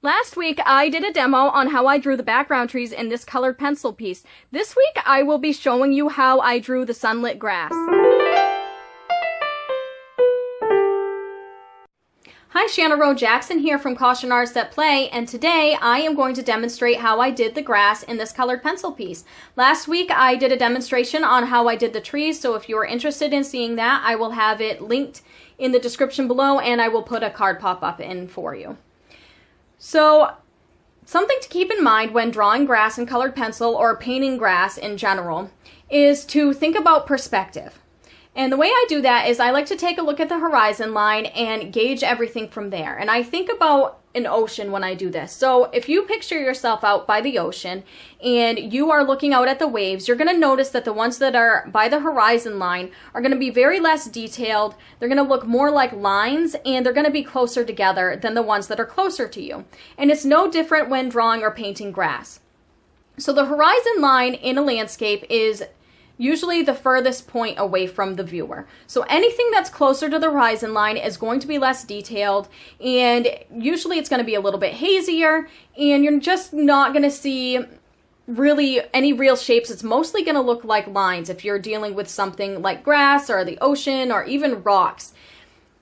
Last week, I did a demo on how I drew the background trees in this colored pencil piece. This week, I will be showing you how I drew the sunlit grass. Hi, Shanna Rowe Jackson here from Caution Artists at Play, and today I am going to demonstrate how I did the grass in this colored pencil piece. Last week, I did a demonstration on how I did the trees, so if you are interested in seeing that, I will have it linked in the description below, and I will put a card pop-up in for you. So, something to keep in mind when drawing grass in colored pencil or painting grass in general is to think about perspective. And the way I do that is I like to take a look at the horizon line and gauge everything from there. And I think about an ocean when I do this. So if you picture yourself out by the ocean and you are looking out at the waves, you're going to notice that the ones that are by the horizon line are going to be very less detailed. They're going to look more like lines, and they're going to be closer together than the ones that are closer to you. And it's no different when drawing or painting grass. So the horizon line in a landscape is usually the furthest point away from the viewer. So anything that's closer to the horizon line is going to be less detailed, and usually it's going to be a little bit hazier, and you're just not going to see really any real shapes. It's mostly going to look like lines if you're dealing with something like grass or the ocean or even rocks.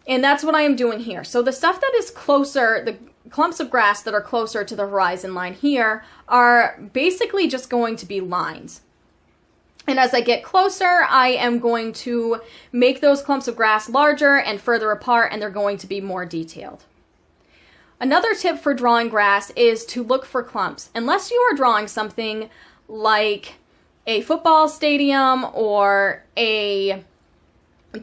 And that's what I am doing here. So the stuff that is closer, the clumps of grass that are closer to the horizon line here, are basically just going to be lines. And as I get closer, I am going to make those clumps of grass larger and further apart, and they're going to be more detailed. Another tip for drawing grass is to look for clumps. Unless you are drawing something like a football stadium or a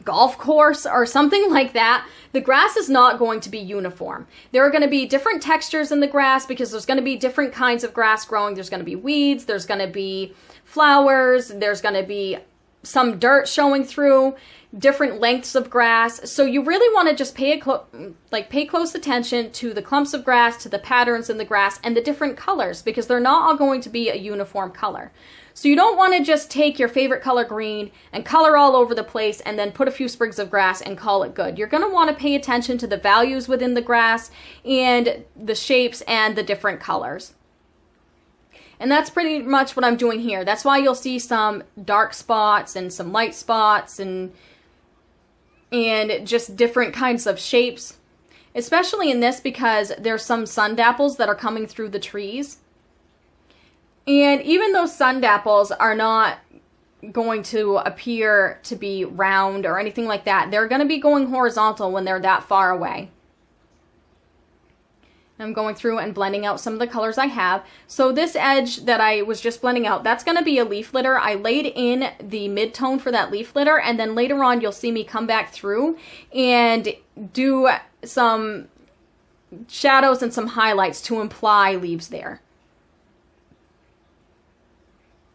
golf course or something like that, the grass is not going to be uniform. There are going to be different textures in the grass because there's going to be different kinds of grass growing. There's going to be weeds, there's going to be flowers, there's going to be some dirt showing through, different lengths of grass. So you really want to just pay close attention to the clumps of grass, to the patterns in the grass, and the different colors, because they're not all going to be a uniform color. So you don't want to just take your favorite color green and color all over the place and then put a few sprigs of grass and call it good. You're going to want to pay attention to the values within the grass and the shapes and the different colors. And that's pretty much what I'm doing here. That's why you'll see some dark spots and some light spots and just different kinds of shapes. Especially in this because there's some sun dapples that are coming through the trees. And even those sun dapples are not going to appear to be round or anything like that. They're going to be going horizontal when they're that far away. I'm going through and blending out some of the colors I have. So this edge that I was just blending out, that's going to be a leaf litter. I laid in the mid-tone for that leaf litter, and then later on you'll see me come back through and do some shadows and some highlights to imply leaves there.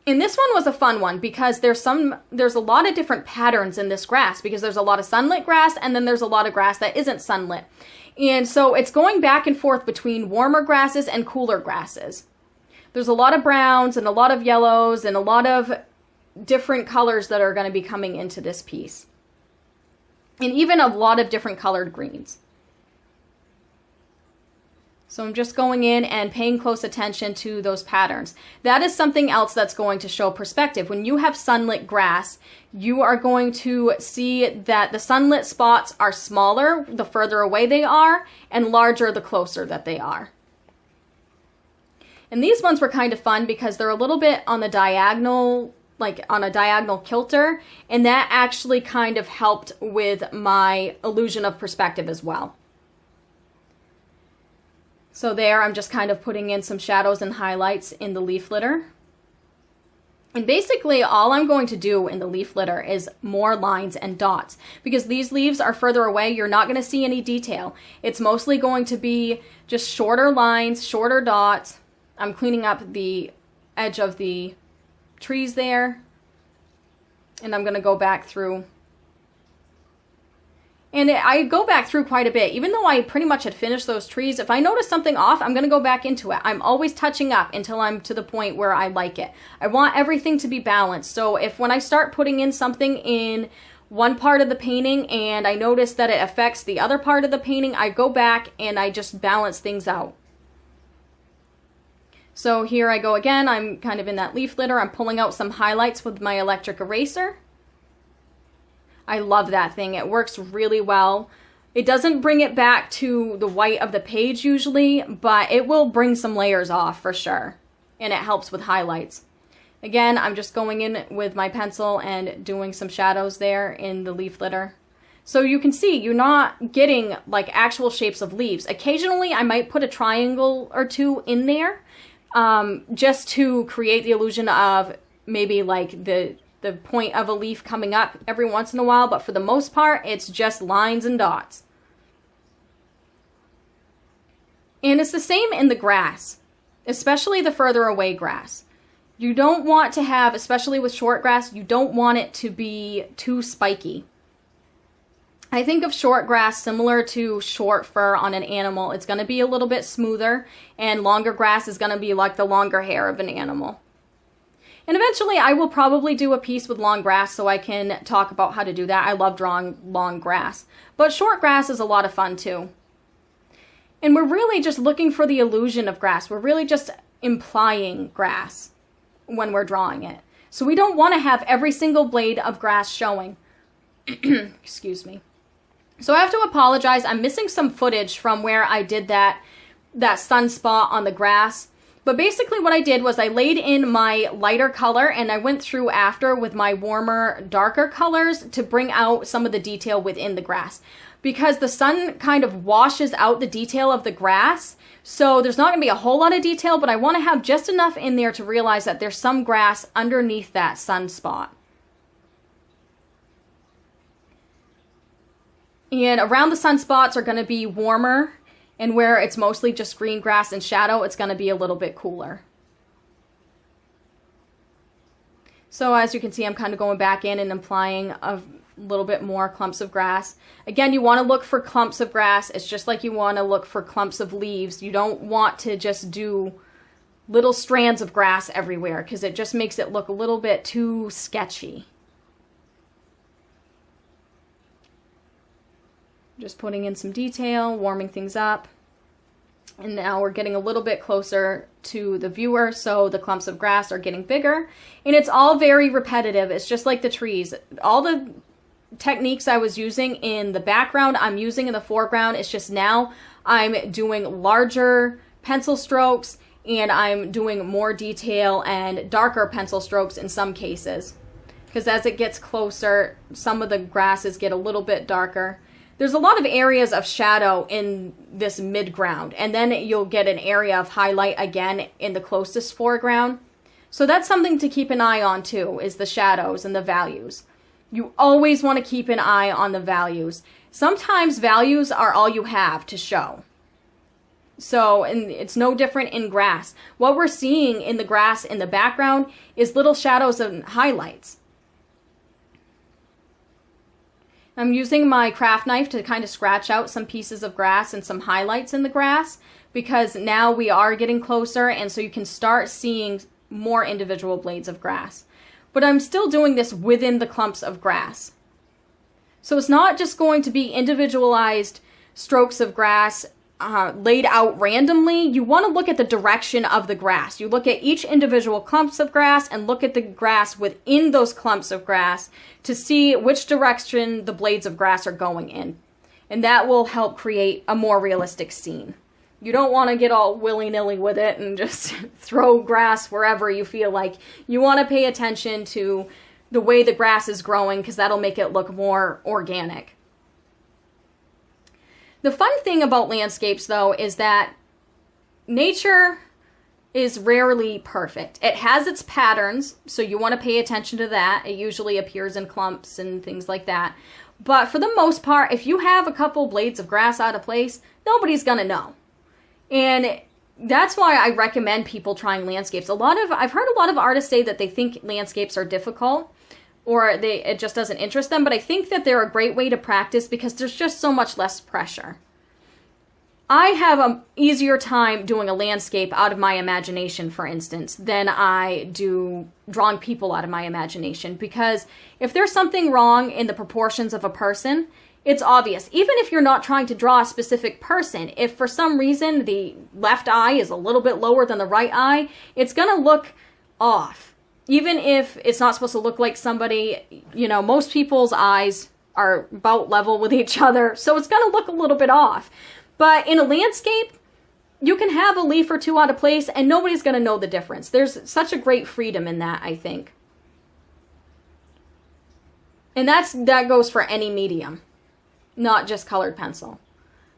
And this one was a fun one because there's a lot of different patterns in this grass, because there's a lot of sunlit grass and then there's a lot of grass that isn't sunlit. And so it's going back and forth between warmer grasses and cooler grasses. There's a lot of browns and a lot of yellows and a lot of different colors that are going to be coming into this piece. And even a lot of different colored greens. So I'm just going in and paying close attention to those patterns. That is something else that's going to show perspective. When you have sunlit grass, you are going to see that the sunlit spots are smaller the further away they are, and larger the closer that they are. And these ones were kind of fun because they're a little bit on the diagonal, like on a diagonal kilter, and that actually kind of helped with my illusion of perspective as well. So there, I'm just kind of putting in some shadows and highlights in the leaf litter. And basically, all I'm going to do in the leaf litter is more lines and dots. Because these leaves are further away, you're not going to see any detail. It's mostly going to be just shorter lines, shorter dots. I'm cleaning up the edge of the trees there. And I'm going to go back through. And I go back through quite a bit. Even though I pretty much had finished those trees, if I notice something off, I'm going to go back into it. I'm always touching up until I'm to the point where I like it. I want everything to be balanced. So if when I start putting in something in one part of the painting and I notice that it affects the other part of the painting, I go back and I just balance things out. So here I go again. I'm kind of in that leaf litter. I'm pulling out some highlights with my electric eraser. I love that thing. It works really well. It doesn't bring it back to the white of the page usually, but it will bring some layers off for sure. And it helps with highlights. Again, I'm just going in with my pencil and doing some shadows there in the leaf litter. So you can see you're not getting like actual shapes of leaves. Occasionally I might put a triangle or two in there just to create the illusion of maybe like the point of a leaf coming up every once in a while, but for the most part, it's just lines and dots. And it's the same in the grass, especially the further away grass. You don't want to have, especially with short grass, you don't want it to be too spiky. I think of short grass similar to short fur on an animal. It's going to be a little bit smoother, and longer grass is going to be like the longer hair of an animal. And eventually I will probably do a piece with long grass so I can talk about how to do that. I love drawing long grass. But short grass is a lot of fun too. And we're really just looking for the illusion of grass. We're really just implying grass when we're drawing it. So we don't want to have every single blade of grass showing. Excuse me. So I have to apologize. I'm missing some footage from where I did that sunspot on the grass. But basically what I did was I laid in my lighter color and I went through after with my warmer, darker colors to bring out some of the detail within the grass. Because the sun kind of washes out the detail of the grass, so there's not going to be a whole lot of detail, but I want to have just enough in there to realize that there's some grass underneath that sunspot. And around the sunspots are going to be warmer. And where it's mostly just green grass and shadow, it's going to be a little bit cooler. So as you can see, I'm kind of going back in and implying a little bit more clumps of grass. Again, you want to look for clumps of grass. It's just like you want to look for clumps of leaves. You don't want to just do little strands of grass everywhere because it just makes it look a little bit too sketchy. Just putting in some detail, warming things up. And now we're getting a little bit closer to the viewer, so the clumps of grass are getting bigger. And it's all very repetitive. It's just like the trees. All the techniques I was using in the background, I'm using in the foreground. It's just now I'm doing larger pencil strokes and I'm doing more detail and darker pencil strokes in some cases. Because as it gets closer, some of the grasses get a little bit darker. There's a lot of areas of shadow in this midground, and then you'll get an area of highlight again in the closest foreground. So that's something to keep an eye on too, is the shadows and the values. You always want to keep an eye on the values. Sometimes values are all you have to show. So, and it's no different in grass. What we're seeing in the grass in the background is little shadows and highlights. I'm using my craft knife to kind of scratch out some pieces of grass and some highlights in the grass because now we are getting closer, and so you can start seeing more individual blades of grass. But I'm still doing this within the clumps of grass. So it's not just going to be individualized strokes of grass laid out randomly. You want to look at the direction of the grass. You look at each individual clumps of grass and look at the grass within those clumps of grass to see which direction the blades of grass are going in. And that will help create a more realistic scene. You don't want to get all willy-nilly with it and just throw grass wherever you feel like. You want to pay attention to the way the grass is growing because that'll make it look more organic. The fun thing about landscapes, though, is that nature is rarely perfect. It has its patterns, so you want to pay attention to that. It usually appears in clumps and things like that. But for the most part, if you have a couple blades of grass out of place, nobody's going to know. And that's why I recommend people trying landscapes. I've heard a lot of artists say that they think landscapes are difficult, or it just doesn't interest them, but I think that they're a great way to practice because there's just so much less pressure. I have an easier time doing a landscape out of my imagination, for instance, than I do drawing people out of my imagination, because if there's something wrong in the proportions of a person, It's obvious. Even if you're not trying to draw a specific person, if for some reason the left eye is a little bit lower than the right eye, it's going to look off. Even if it's not supposed to look like somebody, you know, most people's eyes are about level with each other, so it's going to look a little bit off. But in a landscape, you can have a leaf or two out of place and nobody's going to know the difference. There's such a great freedom in that, I think. And that goes for any medium, not just colored pencil.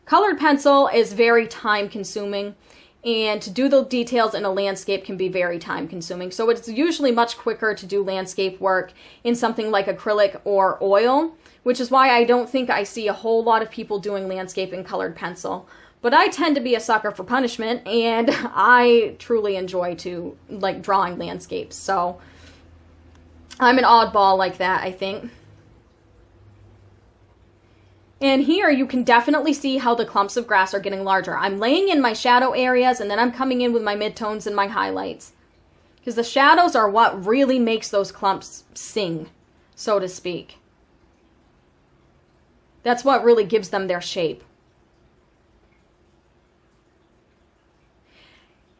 Colored pencil is very time consuming, and to do the details in a landscape can be very time consuming. So it's usually much quicker to do landscape work in something like acrylic or oil, which is why I don't think I see a whole lot of people doing landscape in colored pencil. But I tend to be a sucker for punishment, and I truly enjoy drawing landscapes. So I'm an oddball like that, I think. And here you can definitely see how the clumps of grass are getting larger. I'm laying in my shadow areas, and then I'm coming in with my midtones and my highlights. Because the shadows are what really makes those clumps sing, so to speak. That's what really gives them their shape.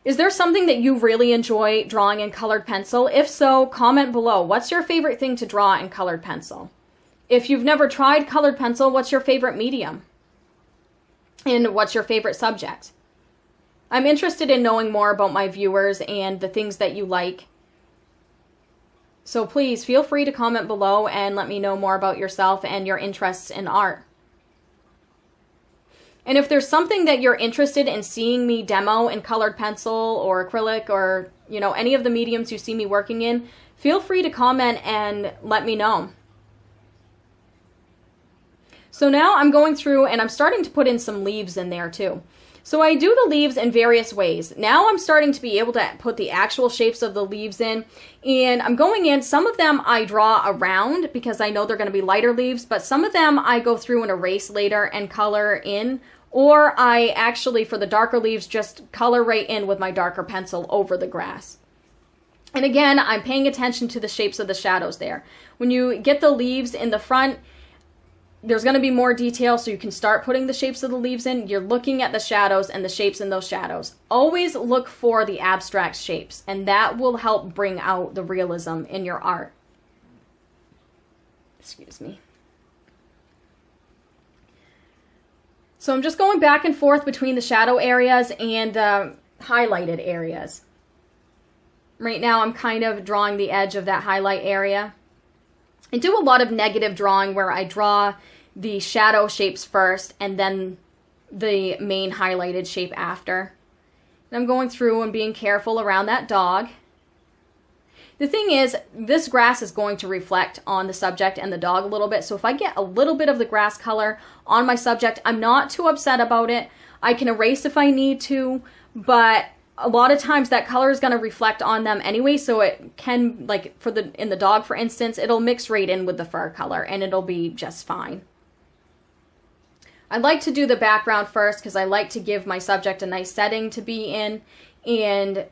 Is there something that you really enjoy drawing in colored pencil? If so, comment below. What's your favorite thing to draw in colored pencil? If you've never tried colored pencil, what's your favorite medium? And what's your favorite subject? I'm interested in knowing more about my viewers and the things that you like. So please feel free to comment below and let me know more about yourself and your interests in art. And if there's something that you're interested in seeing me demo in colored pencil or acrylic or, you know, any of the mediums you see me working in, feel free to comment and let me know. So now I'm going through and I'm starting to put in some leaves in there too. So I do the leaves in various ways. Now I'm starting to be able to put the actual shapes of the leaves in, and I'm going in, some of them I draw around because I know they're going to be lighter leaves, but some of them I go through and erase later and color in, or I actually, for the darker leaves, just color right in with my darker pencil over the grass. And again, I'm paying attention to the shapes of the shadows there. When you get the leaves in the front, there's going to be more detail, so you can start putting the shapes of the leaves in. You're looking at the shadows and the shapes in those shadows. Always look for the abstract shapes, and that will help bring out the realism in your art. Excuse me. So I'm just going back and forth between the shadow areas and the highlighted areas. Right now I'm kind of drawing the edge of that highlight area. I do a lot of negative drawing where I draw the shadow shapes first and then the main highlighted shape after. And I'm going through and being careful around that dog. The thing is, this grass is going to reflect on the subject and the dog a little bit, so if I get a little bit of the grass color on my subject, I'm not too upset about it. I can erase if I need to, but a lot of times that color is going to reflect on them anyway, so it can, like in the dog for instance, it'll mix right in with the fur color and it'll be just fine. I like to do the background first because I like to give my subject a nice setting to be in, and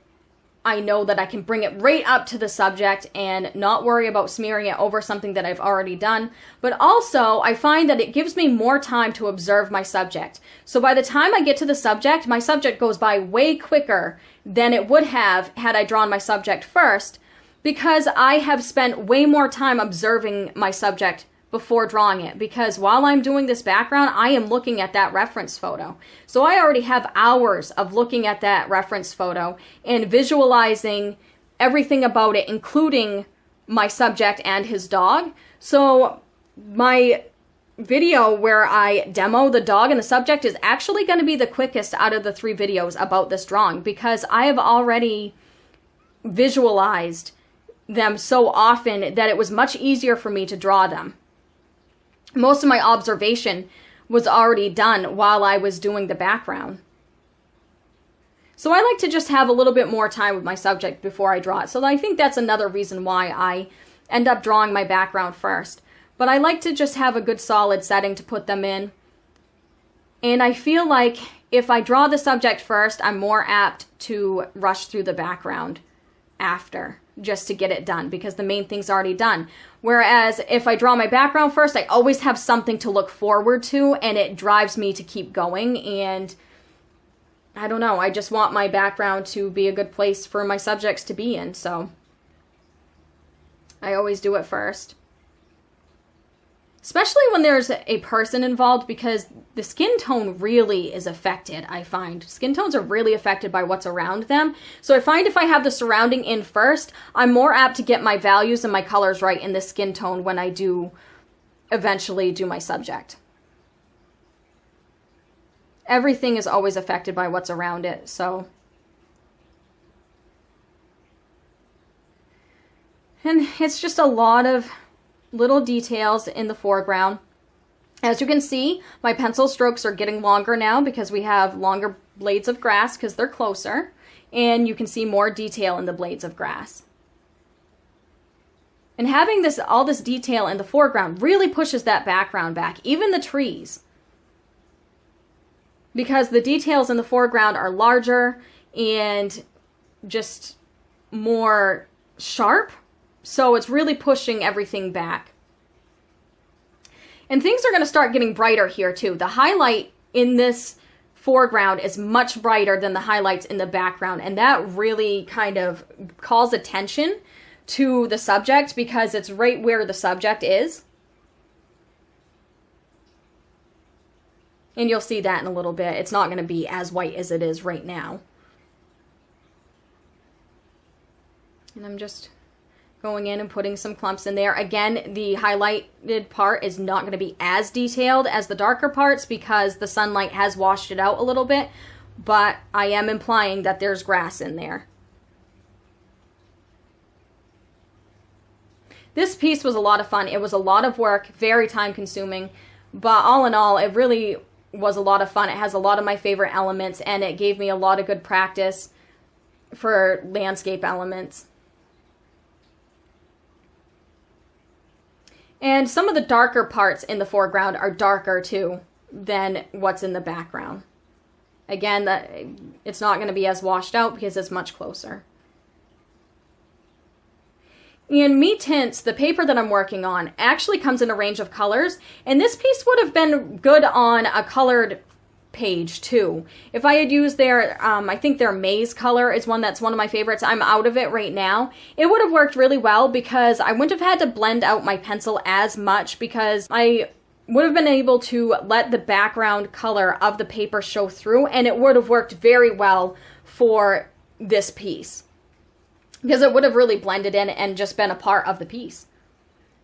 I know that I can bring it right up to the subject and not worry about smearing it over something that I've already done. But also, I find that it gives me more time to observe my subject. So by the time I get to the subject, my subject goes by way quicker than it would have had I drawn my subject first, because I have spent way more time observing my subject before drawing it, because while I'm doing this background, I am looking at that reference photo. So I already have hours of looking at that reference photo and visualizing everything about it, including my subject and his dog. So my video where I demo the dog and the subject is actually going to be the quickest out of the 3 videos about this drawing, because I have already visualized them so often that it was much easier for me to draw them. Most of my observation was already done while I was doing the background. So I like to just have a little bit more time with my subject before I draw it. So I think that's another reason why I end up drawing my background first. But I like to just have a good solid setting to put them in. And I feel like if I draw the subject first, I'm more apt to rush through the background after. just to get it done because the main thing's already done. Whereas if I draw my background first, I always have something to look forward to, and it drives me to keep going. And I don't know, I just want my background to be a good place for my subjects to be in, so I always do it first. Especially when there's a person involved, because the skin tone really is affected, I find. Skin tones are really affected by what's around them. So I find if I have the surrounding in first, I'm more apt to get my values and my colors right in the skin tone when I do eventually do my subject. Everything is always affected by what's around it, so. And it's just a lot of little details in the foreground. As you can see, my pencil strokes are getting longer now because we have longer blades of grass because they're closer, and you can see more detail in the blades of grass. And having all this detail in the foreground really pushes that background back, even the trees. Because the details in the foreground are larger and just more sharp. So it's really pushing everything back. And things are going to start getting brighter here too. The highlight in this foreground is much brighter than the highlights in the background. And that really kind of calls attention to the subject because it's right where the subject is. And you'll see that in a little bit. It's not going to be as white as it is right now. And I'm just going in and putting some clumps in there. Again, the highlighted part is not going to be as detailed as the darker parts because the sunlight has washed it out a little bit, but I am implying that there's grass in there. This piece was a lot of fun. It was a lot of work, very time consuming, but all in all, it really was a lot of fun. It has a lot of my favorite elements, and it gave me a lot of good practice for landscape elements. And some of the darker parts in the foreground are darker too than what's in the background. Again, it's not going to be as washed out because it's much closer. And Me Tints, the paper that I'm working on, actually comes in a range of colors. And this piece would have been good on a colored page too. If I had used their, I think their maize color is one that's one of my favorites. I'm out of it right now. It would have worked really well because I wouldn't have had to blend out my pencil as much because I would have been able to let the background color of the paper show through, and it would have worked very well for this piece because it would have really blended in and just been a part of the piece.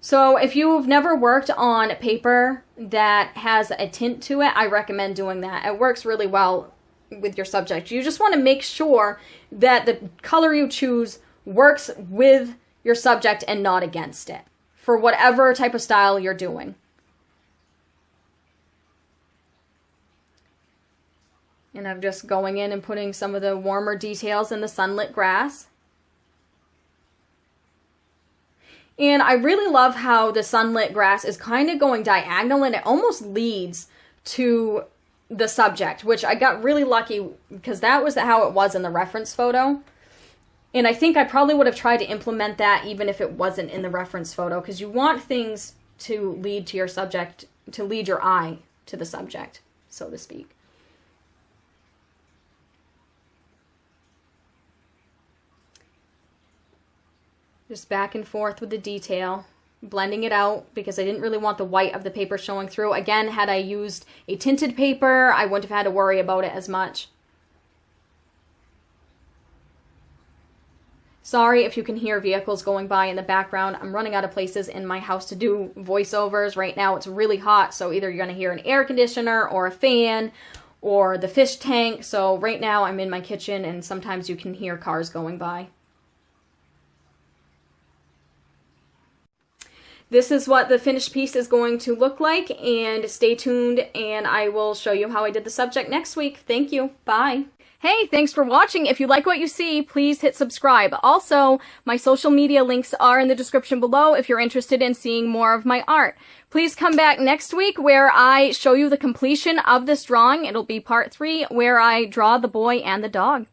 So if you've never worked on paper that has a tint to it, I recommend doing that. It works really well with your subject. You just want to make sure that the color you choose works with your subject and not against it for whatever type of style you're doing. And I'm just going in and putting some of the warmer details in the sunlit grass. And I really love how the sunlit grass is kind of going diagonal and it almost leads to the subject, which I got really lucky because that was how it was in the reference photo. And I think I probably would have tried to implement that even if it wasn't in the reference photo because you want things to lead to your subject, to lead your eye to the subject, so to speak. Just back and forth with the detail, blending it out because I didn't really want the white of the paper showing through. Again, had I used a tinted paper, I wouldn't have had to worry about it as much. Sorry if you can hear vehicles going by in the background. I'm running out of places in my house to do voiceovers. Right now it's really hot, so either you're going to hear an air conditioner or a fan or the fish tank. So right now I'm in my kitchen and sometimes you can hear cars going by. This is what the finished piece is going to look like, and stay tuned and I will show you how I did the subject next week. Thank you. Bye. Hey, thanks for watching. If you like what you see, please hit subscribe. Also, my social media links are in the description below if you're interested in seeing more of my art. Please come back next week where I show you the completion of this drawing. It'll be part 3 where I draw the boy and the dog.